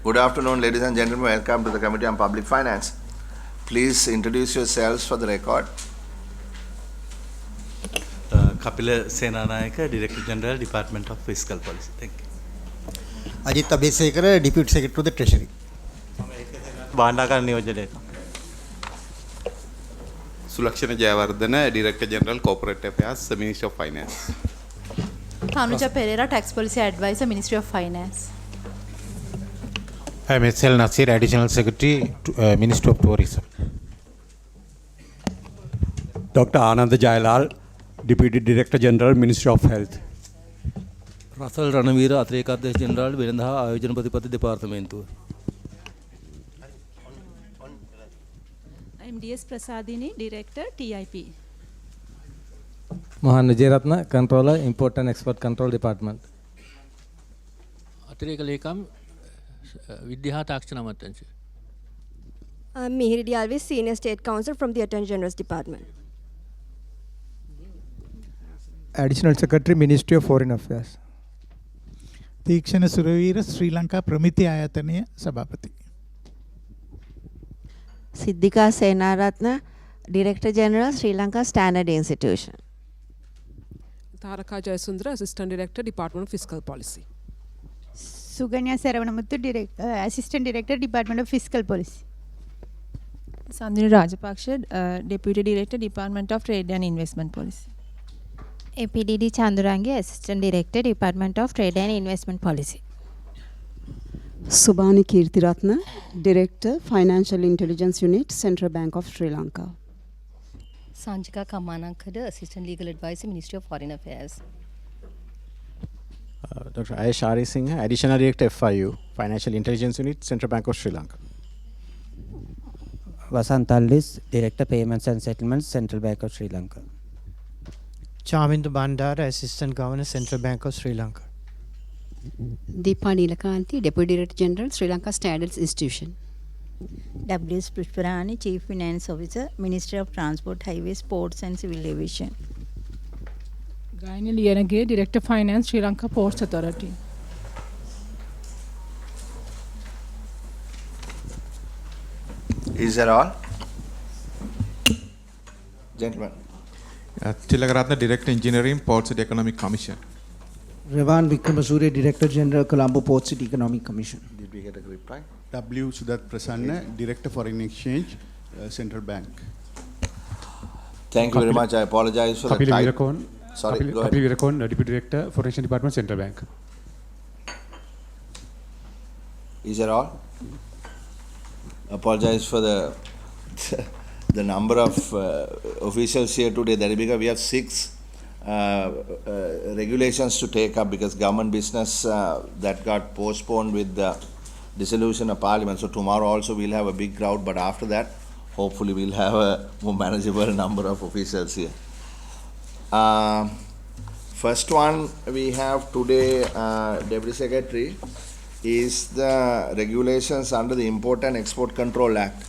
Good afternoon, ladies and gentlemen. Welcome to the Committee on Public Finance. Please introduce yourselves for the record. Kapila Senanayaka, Director General, Department of Fiscal Policy. Thank you. Ajit Abhisekara, Deputy Secretary to the Treasury. Bandakar Niyojadeka. Sulakshana Jayawardena, Director General, Corporate Affairs, Ministry of Finance. Tanuja Pereira, Tax Policy Advisor, Ministry of Finance. I am S.L. Nasir, Additional Secretary, Ministry of Tourism. Dr. Anand Jayalal, Deputy Director General, Ministry of Health. Russell Ranavira, Athrekadash General, Virendha, Ayojan Patipati Department. I am DS Prasadini, Director, TIP. Mohan Vijayaratna, Controller, Import and Export Control Department. Atreka Lekam, Vidya Takshana Matanchi. I'm Mihir Dialvi, Senior State Counsel from the Attorney General's Department. Additional Secretary, Ministry of Foreign Affairs. Deekshana Suravira, Sri Lanka Pramiti Ayataniya Sabhapati. Siddhika Senaratna, Director General, Sri Lanka Standard Institution. Taraka Jayasundra, Assistant Director, Department of Fiscal Policy. Suganya Saravanamuthu, Assistant Director, Department of Fiscal Policy. Sandhini Rajapaksha, Deputy Director, Department of Trade and Investment Policy. APDD Chandurangi, Assistant Director, Department of Trade and Investment Policy. Subhani Kirtiratna, Director, Financial Intelligence Unit, Central Bank of Sri Lanka. Sanjika Kamanankada, Assistant Legal Advisor, Ministry of Foreign Affairs. Dr. Ayeshari Singh, Additional Director, FIU, Financial Intelligence Unit, Central Bank of Sri Lanka. Vasant Allis, Director, Payments and Settlements, Central Bank of Sri Lanka. Chamindu Bandara, Assistant Governor, Central Bank of Sri Lanka. Deepa Nilakanti, Deputy Director General, Sri Lanka Standards Institution. W.S. Pushparani, Chief Finance Officer, Ministry of Transport, Highways, Ports and Civil Aviation. Gaini Liyanage, Director Finance, Sri Lanka Ports Authority. Is that all? Gentlemen. Tilakaratna, Director Engineering, Ports and Economic Commission. Revan Vikramasuriya, Director General, Colombo Port City Economic Commission. Did we get a reply? W. Sudat Prasanna, Director Foreign Exchange, Central Bank. Thank you very much. I apologize for the time. Sorry, go ahead. Kapil Virakon, Deputy Director, Foreign Exchange Department, Central Bank. Is that all? Apologize for the the number of officials here today. That is because we have 6 regulations to take up because government business that got postponed with the dissolution of Parliament. So tomorrow also we'll have a big crowd, but after that, hopefully we'll have a more manageable number of officials here. First one we have today, Deputy Secretary, is the regulations under the Import and Export Control Act.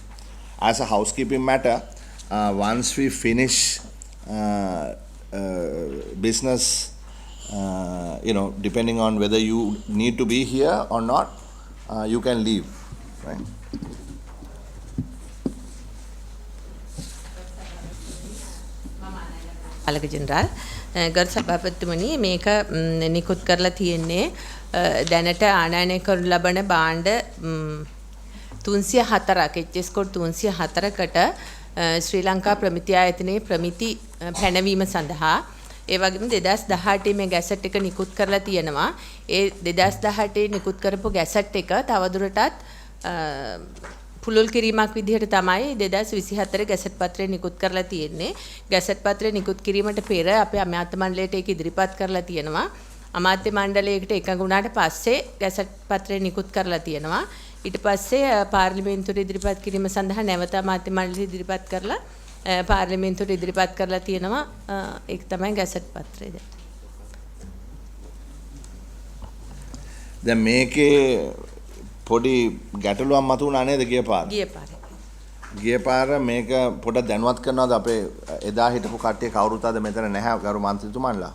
As a housekeeping matter, once we finish business, depending on whether you need to be here or not, you can leave, right? Alaka General, Gar Sabhapattumani, මේක නිකුත් කරලා තියෙන්නේ දැනට ආනයනය කරනු ලබන භාණ්ඩ 304ක් HS code 304කට ශ්‍රී ලංකා ප්‍රමිති ආයතනයේ ප්‍රමිති පැනවීම සඳහා ඒ වගේම 2018 මේ ගැසට් එක නිකුත් කරලා තියෙනවා. ඒ 2018 නිකුත් කරපු ගැසට් එක තවදුරටත් පුළුල් කිරීමක් විදිහට තමයි 2024 ගැසට් පත්‍රය නිකුත් කරලා තියෙන්නේ. ගැසට් පත්‍රය නිකුත් කිරීමට පෙර අපේ අමාත්‍ය මණ්ඩලයට ඒක ඉදිරිපත් කරලා තියෙනවා. අමාත්‍ය මණ්ඩලයකට එකඟ වුණාට පස්සේ ගැසට් පත්‍රය නිකුත් කරලා තියෙනවා. ඊට පස්සේ පාර්ලිමේන්තුවට ඉදිරිපත් කිරීම සඳහා නැවත අමාත්‍ය මණ්ඩලය ඉදිරිපත් කරලා පාර්ලිමේන්තුවට ඉදිරිපත් කරලා තියෙනවා. ඒක තමයි ගැසට් පත්‍රය. දැන් මේකේ පොඩි ගැටලුවක් මතුවුණා නේද ගිය පාර? ගිය පාර මේක පොඩක් දැනුවත් කරනවාද අපේ එදා හිටපු කට්ටිය කවුරුත් අද මෙතන නැහැ ගරු මන්ත්‍රීතුමන්ලා.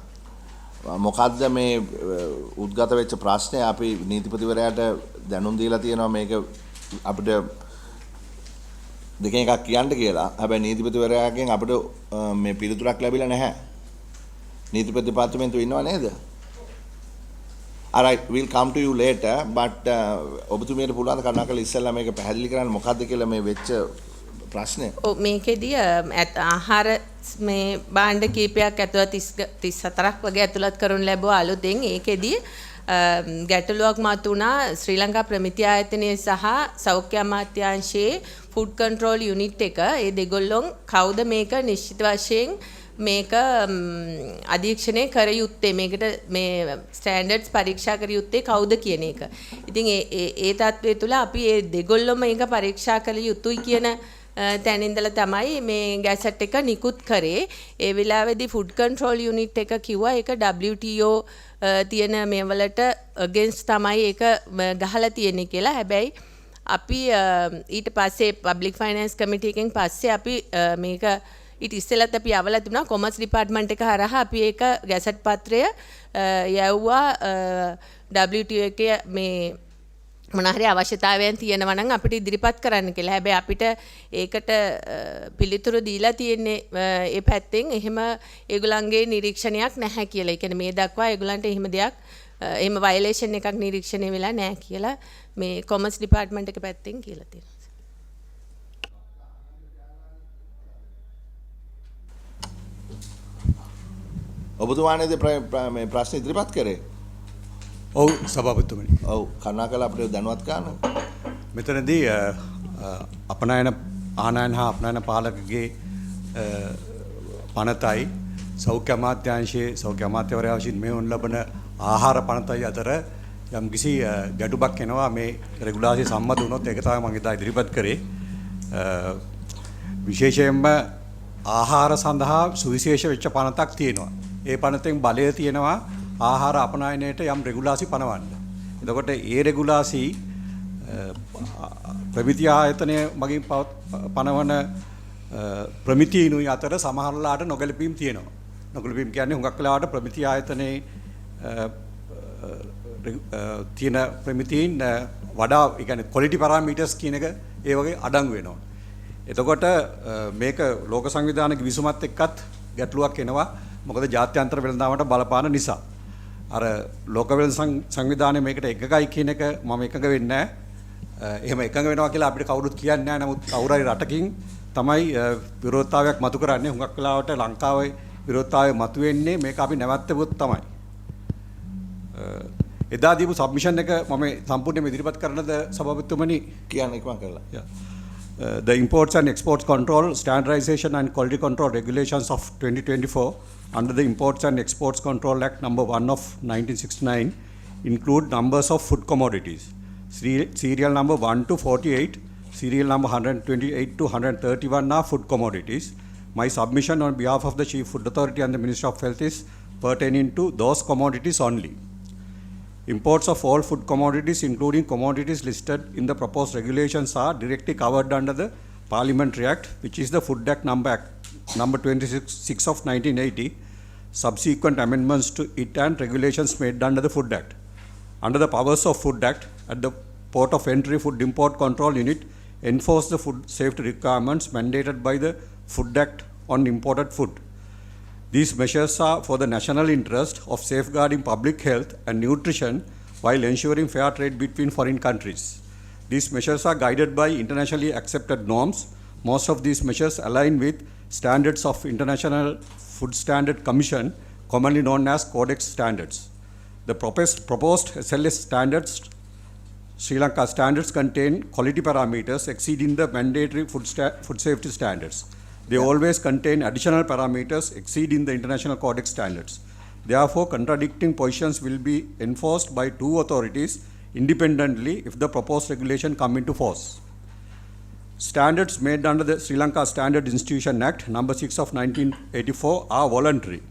මොකද්ද මේ උද්ගත වෙච්ච ප්‍රශ්නේ අපි නීතිපතිවරයාට දැනුම් දීලා තියෙනවා මේක අපිට දෙකෙන් එකක් කියන්න කියලා. හැබැයි නීතිපතිවරයාගෙන් අපිට මේ පිළිතුරක් ලැබිලා නැහැ. නීතිපති දෙපාර්තමේන්තුවේ ඉන්නව නේද? Alright, we'll come to you later, but ඔබතුමියට පුළුවන් ද කරුණාකරලා ඉස්සෙල්ලා මේක පැහැදිලි කරන්න මොකද්ද කියලා මේ වෙච්ච ප්‍රශ්නේ? ඔව් මේකෙදී ආහාර මේ භාණ්ඩ කීපයක් ඇතුළත් 34ක් වගේ ඇතුළත් කරනු ලැබුවා අලුතෙන්. ඒකෙදී ගැටලුවක් මතුණා ශ්‍රී ලංකා ප්‍රමිති ආයතනය සහ සෞඛ්‍ය අමාත්‍යාංශයේ ෆුඩ් කන්ට්‍රෝල් යුනිට් එක. ඒ දෙගොල්ලොන් කවුද මේක නිශ්චිත වශයෙන් මේක අධීක්ෂණය කර යුත්තේ, මේකට මේ ස්ටෑන්ඩඩ්ස් පරීක්ෂා කර යුත්තේ කවුද කියන එක. ඉතින් ඒ තත්ත්වය තුළ අපි ඒ දෙගොල්ලොම මේක පරීක්ෂා කළ යුතුයි කියන තැන ඉඳලා තමයි මේ ගැසට් එක නිකුත් කරේ. ඒ වෙලාවේදී ෆුඩ් කන්ට්‍රෝල් යුනිට් එක කිව්වා ඒක WTO තියෙන මේවලට against තමයි ඒක ගහලා තියෙන්නේ කියලා. හැබැයි අපි ඊට පස්සේ පබ්ලික් ෆයිනෑන්ස් කමිටි එකෙන් පස්සේ අපි මේක ඊට ඉස්සෙල්ලත් අපි යවලා තිබුණා කොමර්ස් ඩිපාර්ට්මන්ට් එක හරහා අපි ඒක ගැසට් පත්‍රය යවුවා WTO එකේ මේ මොන හරි අවශ්‍යතාවයන් තියෙනවා නම් අපිට ඉදිරිපත් කරන්න කියලා. හැබැයි අපිට ඒකට පිළිතුරු දීලා තියෙන්නේ ඒ පැත්තෙන් එහෙම ඒගොල්ලන්ගේ නිරීක්ෂණයක් නැහැ කියලා. ඒ කියන්නේ මේ දක්වා ඒගොල්ලන්ට එහෙම දෙයක් එහෙම වයලේෂන් එකක් නිරීක්ෂණය වෙලා නැහැ කියලා මේ කොමර්ස් ඩිපාර්ට්මන්ට් එක පැත්තෙන් කියලා තියෙනවා. ඔබතුමානේද මේ ප්‍රශ්න ඉදිරිපත් කරේ? ඔව් සභාපතිතුමනි. ඔව් කරුණාකරලා අපිට දැනුවත් කරන්න. මෙතනදී අපනයන ආනයන හා අපනයන පාලකගේ පනතයි සෞඛ්‍ය අමාත්‍යාංශයේ සෞඛ්‍ය අමාත්‍යවරයා විසින් මෙවුන් ලබන ආහාර පනතයි අතර යම් කිසි ගැටුමක් එනවා. මේ රෙගුලාසිය සම්මත වුණොත් ඒක තමයි මම ඉදා ඉදිරිපත් කරේ. විශේෂයෙන්ම ආහාර සඳහා සුවිශේෂ වෙච්ච පනතක් තියෙනවා. ඒ පනතෙන් බලය තියෙනවා ආහාර අපනයනයට යම් රෙගුලාසි පනවන්න. එතකොට ඒ රෙගුලාසි ප්‍රමිති ආයතනය මගින් පනවන ප්‍රමිතිනුයි අතර සමහරලාට නොගැලපීම් තියෙනවා. නොගැලපීම් කියන්නේ හුඟක් වෙලාවට ප්‍රමිති ආයතනයේ තියෙන ප්‍රමිතීන් වඩා ඒ කියන්නේ ක්වොලිටි පැරාමීටර්ස් කියන එක ඒ වගේ අඩංගු වෙනවා. එතකොට මේක ලෝක සංවිධානයේ විසුමත් එක්කත් ගැටලුවක් එනවා. මොකද ජාත්‍යන්තර වෙළඳාමට බලපාන නිසා. අර ලෝක වෙළඳ සංවිධානය මේකට එකගයි කියන එක මම එකඟ වෙන්නේ නැහැ. එහෙම එකඟ වෙනවා කියලා අපිට කවුරුත් කියන්නේ නැහැ. නමුත් කවුරුහරි රටකින් තමයි විරෝධතාවයක් මතු කරන්නේ. හුඟක් වෙලාවට ලංකාවේ විරෝධතාවය මතු වෙන්නේ මේක අපි නැවැත්තුවොත් තමයි. එදා දීපු සබ්මිෂන් එක මම සම්පූර්ණයෙන්ම ඉදිරිපත් කරනද සභාපතිතුමනි? කියන්න ඉක්මන් කරලා. The Imports and Exports Control, Standardization and Quality Control Regulations of 2024 under the Imports and Exports Control Act number 1 of 1969 include numbers of food commodities. Serial number 1 to 48, serial number 128 to 131 are food commodities. My submission on behalf of the Chief Food Authority and the Ministry of Health is pertaining to those commodities only. Imports of all food commodities, including commodities listed in the proposed regulations, are directly covered under the Parliamentary Act, which is the Food Act number 26 of 1980, subsequent amendments to it and regulations made under the Food Act. Under the powers of Food Act, at the port of entry, Food Import Control Unit enforce the food safety requirements mandated by the Food Act on imported food. These measures are for the national interest of safeguarding public health and nutrition while ensuring fair trade between foreign countries. These measures are guided by internationally accepted norms. Most of these measures align with standards of International Food Standard Commission, commonly known as Codex standards. The proposed SLS standards, Sri Lanka standards, contain quality parameters exceeding the mandatory food safety standards. They always contain additional parameters exceeding the international codex standards. Therefore, contradicting positions will be enforced by two authorities independently if the proposed regulation come into force. Standards made under the Sri Lanka Standard Institution Act number 6 of 1984 are voluntary.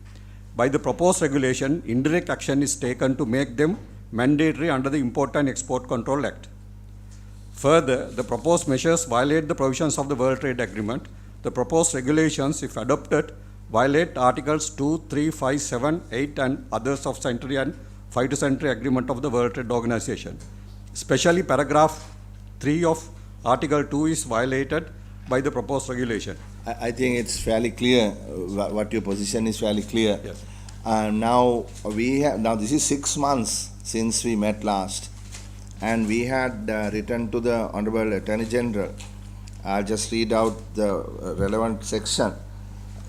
By the proposed regulation, indirect action is taken to make them mandatory under the Import and Export Control Act. Further, the proposed measures violate the provisions of the World Trade Agreement. The proposed regulations, if adopted, violate Articles 2, 3, 5, 7, 8 and others of Century and Phytosanitary Agreement of the World Trade Organization. Especially paragraph 3 of Article 2 is violated by the proposed regulation. I think it's fairly clear, what your position is fairly clear. Yes. Now this is 6 months since we met last, and we had written to the Honorable Attorney General. I'll just read out the relevant section.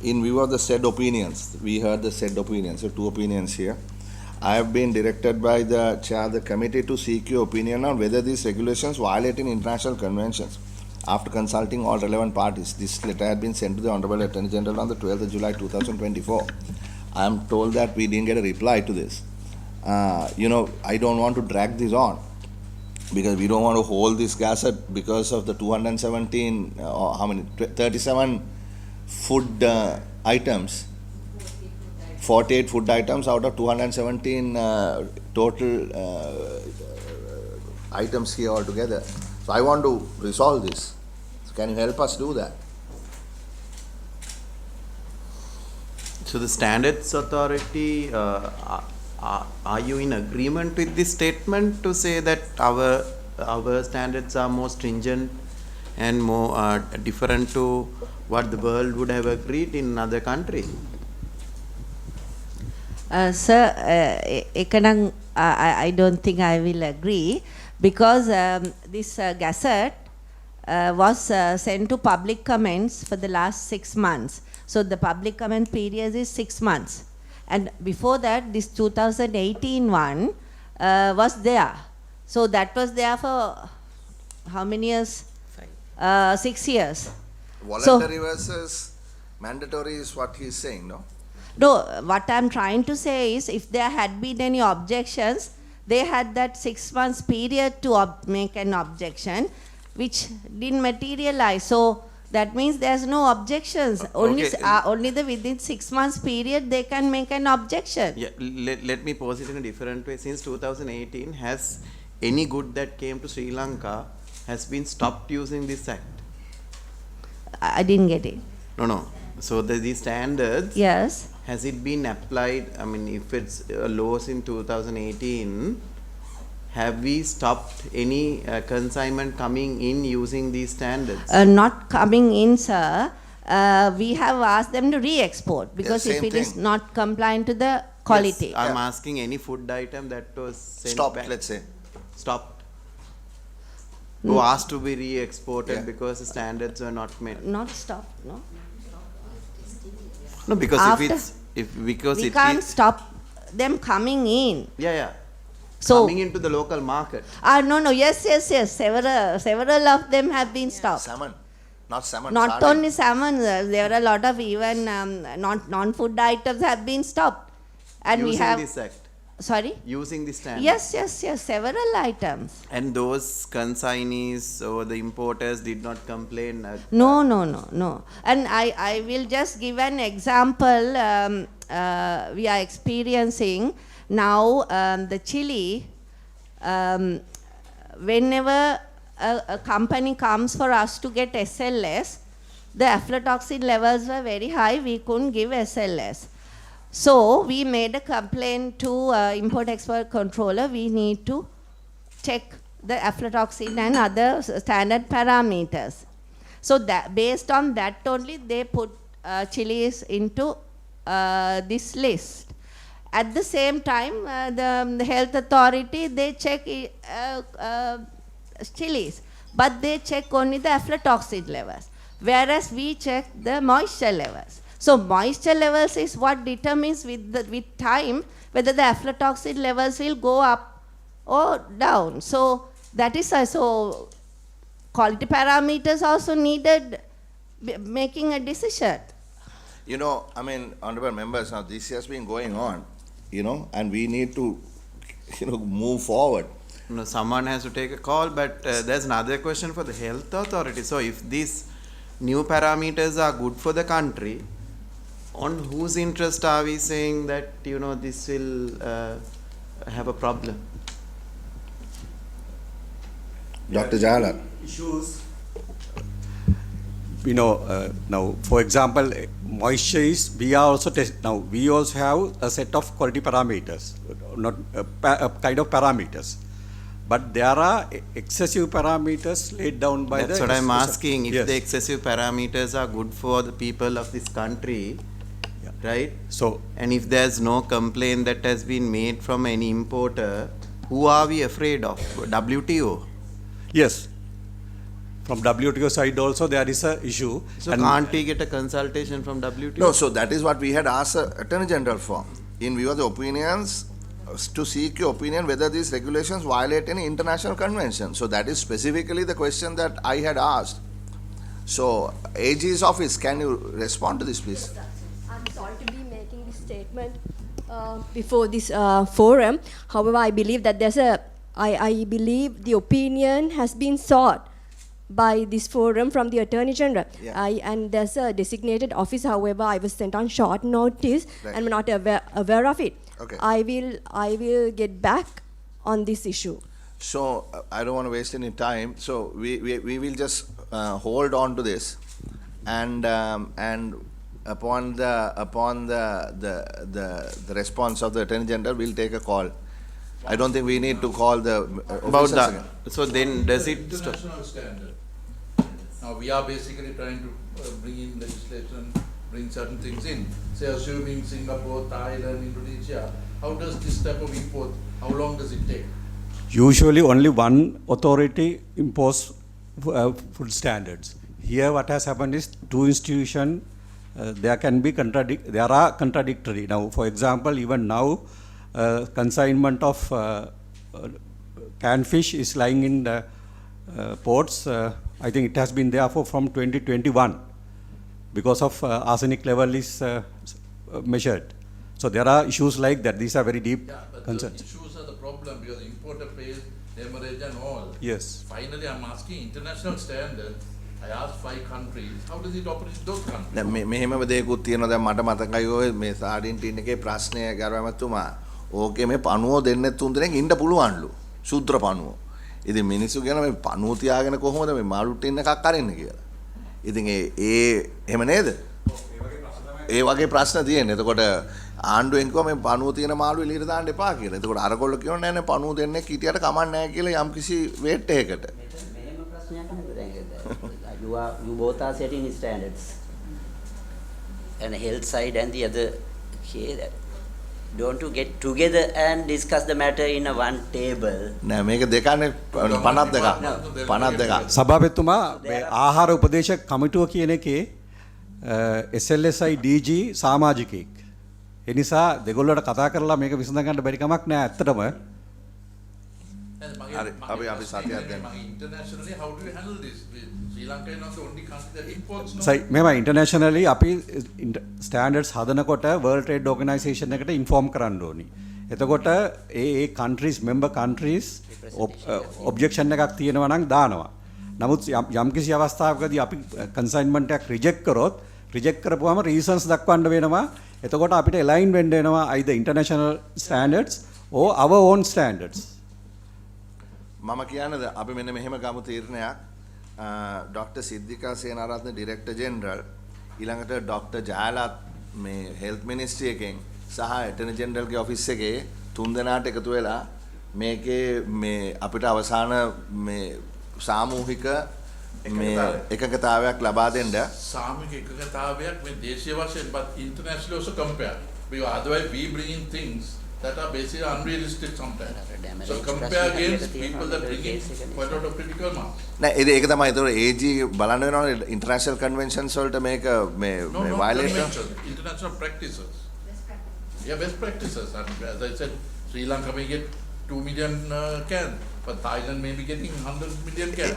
In view of the said opinions, we heard the said opinions, so 2 opinions here. I have been directed by the chair of the committee to seek your opinion on whether these regulations violate international conventions. After consulting all relevant parties, this letter had been sent to the Honorable Attorney General on the 12th of July 2024. I am told that we didn't get a reply to this. I don't want to drag this on, because we don't want to hold this gazette because of the 37 food items. 48 food items out of 217 total items here altogether. So I want to resolve this. So can you help us do that? So the Standards Authority, are you in agreement with this statement to say that our standards are more stringent and more different to what the world would have agreed in other countries? Sir, I don't think I will agree, because this gazette was sent to public comments for the last 6 months. So the public comment period is 6 months. And before that, this 2018 one was there. So that was there for how many years? 6 years. Voluntary versus mandatory is what he is saying, no? No, what I'm trying to say is, if there had been any objections, they had that 6 months period to make an objection, which didn't materialize. So that means there's no objections. Only within 6 months period they can make an objection. Yeah, let me pose it in a different way. Since 2018, has any good that came to Sri Lanka has been stopped using this act? I didn't get it. No. So these standards, yes, has it been applied? I mean, if it's laws in 2018, have we stopped any consignment coming in using these standards? Not coming in, sir. We have asked them to re-export, because if it is not compliant to the quality. Yes, I'm asking any food item that was sent Stopped, back. let's say. Stopped. Who asked to be re-exported because the standards were not met. Not stopped, no? No, because we can't stop them coming in. Yeah. So coming into the local market. No. Yes. Several of them have been stopped. Salmon, not salmon. Not sardine. only salmon, there are a lot of even non-food items have been stopped, and using we have. This act. Sorry. Using the standard. Yes. Several items. And those consignees or the importers did not complain. No. And I will just give an example. We are experiencing now the chili. Whenever a company comes for us to get SLS, the aflatoxin levels were very high. We couldn't give SLS. So we made a complaint to Import-Export Controller. We need to check the aflatoxin and other standard parameters. So that based on that only, they put chilies into this list. At the same time, the health authority, they check chilies, but they check only the aflatoxin levels, whereas we check the moisture levels. So moisture levels is what determines with time whether the aflatoxin levels will go up or down. So that is so quality parameters also needed making a decision. Honorable members, now this has been going on, and we need to, move forward. Someone has to take a call, but there's another question for the health authority. So if these new parameters are good for the country, on whose interest are we saying that, this will have a problem? Dr. Jayalar. Issues. Now, for example, moisture is, we also have a set of quality parameters, not a kind of parameters. but there are excessive parameters laid down by That's the... what I'm asking. If Yes. the excessive parameters are good for the people of this country, right? So, and if there's no complaint that has been made from any importer, who are we afraid of? WTO? Yes. From WTO side also there is a issue. So can't we get a consultation from WTO? No, so that is what we had asked the Attorney General for. In view of the opinions, to seek your opinion whether these regulations violate any international convention. So that is specifically the question that I had asked. So, AG's office, can you respond to this, please? I'm sorry to be making this statement before this forum. However, I believe that I believe the opinion has been sought by this forum from the Attorney General. Yeah. And there's a designated office. However, I was sent on short notice Right. and I'm not aware of it. Okay. I will get back on this issue. So, I don't want to waste any time. So, we will just hold on to this, and upon the response of the Attorney General, we'll take a call. I don't think we need to call the About officials that. again. So then does it... International standard. Now we are basically trying to bring in legislation, bring certain things in. Say assuming Singapore, Thailand, Indonesia, how does this type of import, how long does it take? Usually only one authority impose food standards. Here what has happened is two institutions, there are contradictory. Now, for example, even now, consignment of canned fish is lying in the ports. I think it has been there from 2021 because of arsenic level is measured. So there are issues like that. These are very deep concerns. The issues are the problem because the importer pays demurrage and all. Yes. Finally, I'm asking international standards. I asked 5 countries. How does it operate in those countries? දැන් මෙහෙම දෙයක්ත් තියෙනවා. දැන් මට මතකයි ඔය මේ සාඩින්ටින් එකේ ප්‍රශ්නය ගරුමැතිතුමා. ඕකේ මේ පණුව දෙන්නේ 3 දෙනෙක් ඉන්න පුළුවන්ලු. ශුද්‍ර පණුව. ඉතින් මිනිස්සු කියන මේ පණුව තියාගෙන කොහොමද මේ මාළු ටින් එකක් අරින්න කියලා. ඉතින් ඒ එහෙම නේද? ඒ වගේ ප්‍රශ්න තියෙනවා. එතකොට ආණ්ඩුවෙන් කිව්වා මේ පණුව තියෙන මාළු එළියට දාන්න එපා කියලා. එතකොට අරගොල්ලෝ කියනවා නෑ නෑ පණුව දෙන්නෙක් හිටියට කමක් නෑ කියලා යම්කිසි වේට් එකකට. You both are setting standards, and health side and the other. Okay, don't you get together and discuss the matter in a one table? නෑ මේක දෙකනේ 52. සභාපතිතුමා මේ ආහාර උපදේශක කමිටුව කියන එකේ SLSI DG සමාජිකයෙක්. ඒ නිසා දෙගොල්ලන්ට කතා කරලා මේක විසඳ ගන්න බැරි කමක් නෑ ඇත්තටම. අපි සතියක් දෙන්න. Internationally, how do you handle this? Sri Lanka is not the only country that imports. No? සයි මෙහෙම ඉන්ටර්නැෂනලි අපි ස්ටෑන්ඩඩ්ස් හදනකොට World Trade Organization එකට ඉන්ෆෝම් කරන්න ඕනි. එතකොට ඒ countries member countries objection එකක් තියෙනවා නම් දානවා. නමුත් යම්කිසි අවස්ථාවකදී අපි consignment එකක් reject කරොත් reject කරපුවාම reasons දක්වන්න වෙනවා. එතකොට අපිට align වෙන්න වෙනවා either international standards or our own standards. මම කියන්නද අපි මෙන්න මෙහෙම ගමු තීරණයක්. ඩොක්ටර් සිද්ධිකා සේනාරත්න ඩිරෙක්ටර් ජෙනරල් ඊළඟට ඩොක්ටර් ජයලත් මේ හෙල්ත් මිනිස්ට්‍රි එකෙන් සහ ඇටර්නි ජෙනරල්ගේ ඔෆිස් එකේ 3 දෙනාට එකතු වෙලා මේකේ මේ අපිට අවසාන මේ සාමූහික මේ එකකතාවයක් ලබා දෙන්න. සාමූහික එකකතාවයක් මේ දේශීය වශයෙන් but internationally also compare. Because otherwise we bring in things that are basically unrealistic sometimes. So compare against people that bring in quite a lot of critical mass. නෑ ඒක තමයි ඒතකොට AG බලන්න වෙනවා ඉන්ටර්නැෂනල් කන්වෙන්ෂන්ස් වලට මේක මේ violate international practices. Yeah, best practices. And as I said, Sri Lanka may get 2 million cans, but Thailand may be getting 100 million cans.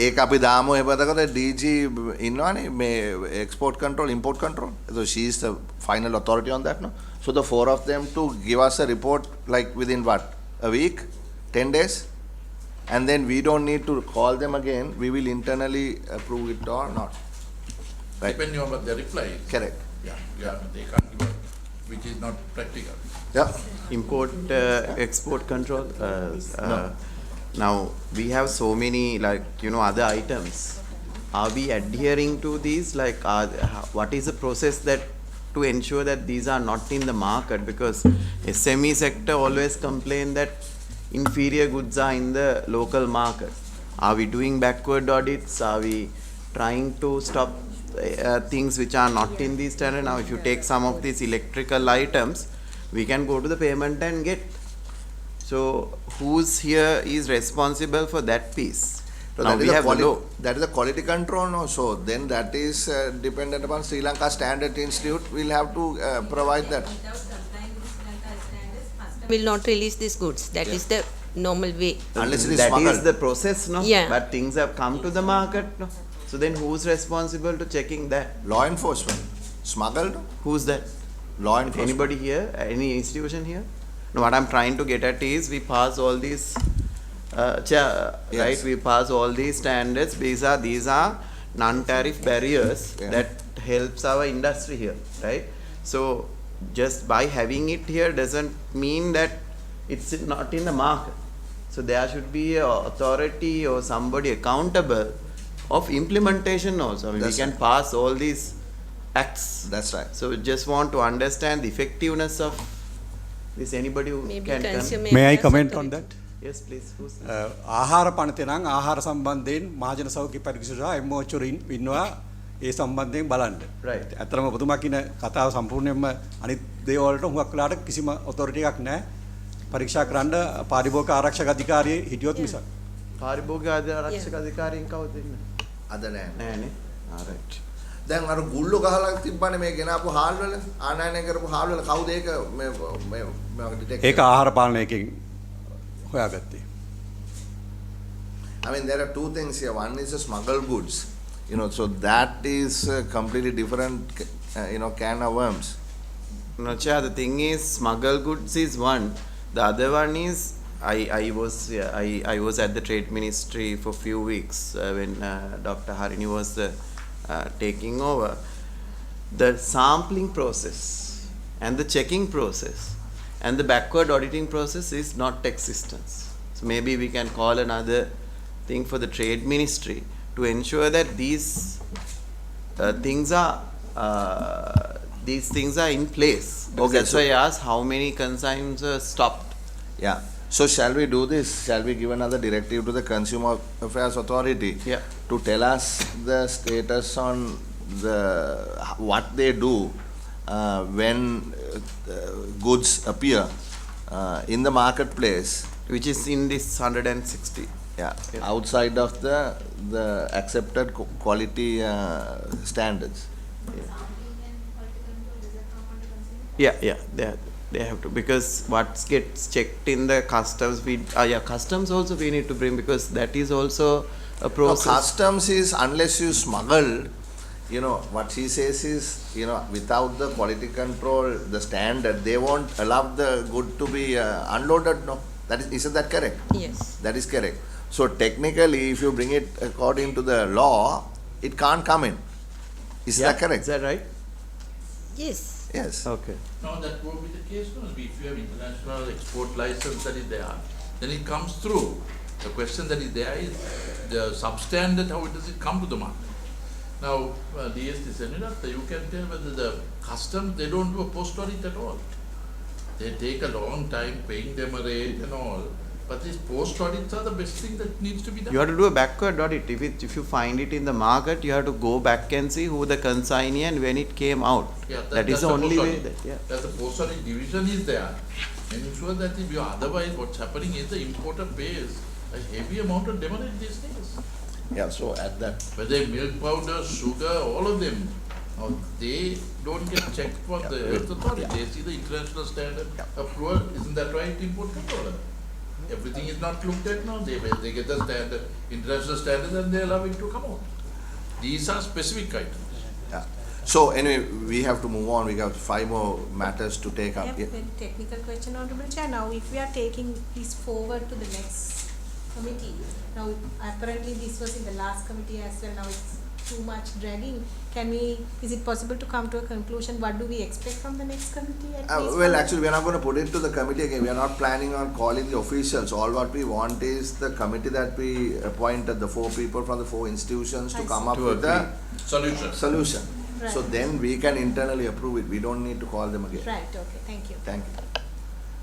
ඒක අපි දාමු එපතකට DG ඉන්නවනේ මේ export control import control. So she is the final authority on that, no? So the 4 of them to give us a report like within what? A week? 10 days? And then we don't need to call them again. We will internally approve it or not. Right? Depending on what their reply is. Correct. Yeah, they can't give up, which is not practical. Yeah. Import, export control. Now, we have so many, like, other items. Are we adhering to these? Like, what is the process that to ensure that these are not in the market? Because SME sector always complain that inferior goods are in the local market? Are we doing backward audits? Are we trying to stop things which are not in the standard? Now, if you take some of these electrical items, we can go to the payment and get. So, who's here is responsible for that piece? So now, we have law. that is a quality control, no? So then that is dependent upon Sri Lanka Standard Institute. We'll have to provide that. Will not release these goods. That is the normal way. Unless it is that smuggled. is the process, no? Yeah. But things have come to the market, no? So then who's responsible to checking that? Law enforcement. Smuggled? Who's that? Law enforcement. Anybody here? Any institution here? No, what I'm trying to get at is we pass all these, right? We pass all these standards. These are non-tariff barriers that helps our industry here, right? So just by having it here doesn't mean that it's not in the market. So there should be an authority or somebody accountable of implementation also. I mean, we can pass all these acts. That's right. So just want to understand the effectiveness of this. Anybody who can come? May I comment on that? Yes, please. Who's ආහාර පනතේ නම් ආහාර සම්බන්ධයෙන් මහජන සෞඛ්‍ය පරීක්ෂා MOH ඉන්නවා ඒ සම්බන්ධයෙන් බලන්න. Right. ඇත්තටම ඔබතුමා කියන කතාව සම්පූර්ණයෙන්ම අනිත් දේවල් වලට හුඟක් වෙලාට කිසිම ඔතොරිටි එකක් නැහැ. පරීක්ෂා කරන්න පාරිභෝගික ආරක්ෂක අධිකාරිය හිටියොත් මිසක්. පාරිභෝගික ආරක්ෂක අධිකාරියෙන් කවුද ඉන්නේ? අද නැහැ. නෑනේ. alright. දැන් අර ගුල්ලෝ ගහලා තිබ්බනේ මේ ගෙනාපු හාල් වල ආනයනය කරපු හාල් වල කවුද ඒක මේ ඩිටෙක්ට් ඒක ආහාර පාලනයකින් හොයාගත්තේ. I mean there are two things here. One is the smuggled goods. You know, so that is a completely different can of worms. No, Chair, the thing is smuggled goods is one. The other one is I was at the Trade Ministry for a few weeks when Dr. Harini was taking over. The sampling process and the checking process and the backward auditing process is not existence. So maybe we can call another thing for the Trade Ministry to ensure that these things are in place. Okay, That's why I asked how many consigns are stopped. Yeah. So shall we do this? Shall we give another directive to the Consumer Affairs Authority to tell us the status on what they do when goods appear in the marketplace, which is in this 160. Outside of the accepted quality standards. They have to, because what gets checked in the customs, customs also we need to bring, because that is also a process. No, customs is unless you smuggle, what she says is, without the quality control, the standard, they won't allow the good to be unloaded. No, isn't that correct? Yes. That is correct. So technically, if you bring it according to the law, it can't come in. Is that correct? Is that right? Yes. Yes. Okay. No, that won't be the case. No, if you have international export license that is there, then it comes through. The question that is there is the substandard, how does it come to the market? Now, DST Senator, you can tell whether the customs, they don't do a post audit at all. They take a long time paying them a rate and all. But these post audits are the best thing that needs to be done. You have to do a backward audit. If you find it in the market, you have to go back and see who the consignee and when it came out. That is the only way. That the post audit division is there. And ensure that if you otherwise what's happening is the importer pays a heavy amount of demurrage these days. Yeah, so at that. Whether milk powder, sugar, all of them, they don't get checked for the health authority. They see the international standard approval. Isn't that right, import controller? Everything is not looked at now. They get the standard, international standards, and they allow it to come out. These are specific items. Yeah. So anyway, we have to move on. We have 5 more matters to take up. I have a very technical question, Honorable Chair. Now, if we are taking this forward to the next committee, now apparently this was in the last committee as well. Now it's too much dragging. Is it possible to come to a conclusion? What do we expect from the next committee? Well, actually, we are not going to put it to the committee again. We are not planning on calling the officials. All what we want is the committee that we appointed, the 4 people from the 4 institutions to come up with the solution. Right. So then we can internally approve it. We don't need to call them again. Right, okay, thank you. Thank you.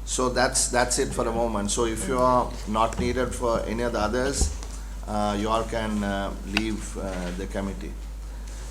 So that's it for the moment. So if you are not needed for any of the others, you all can leave the committee.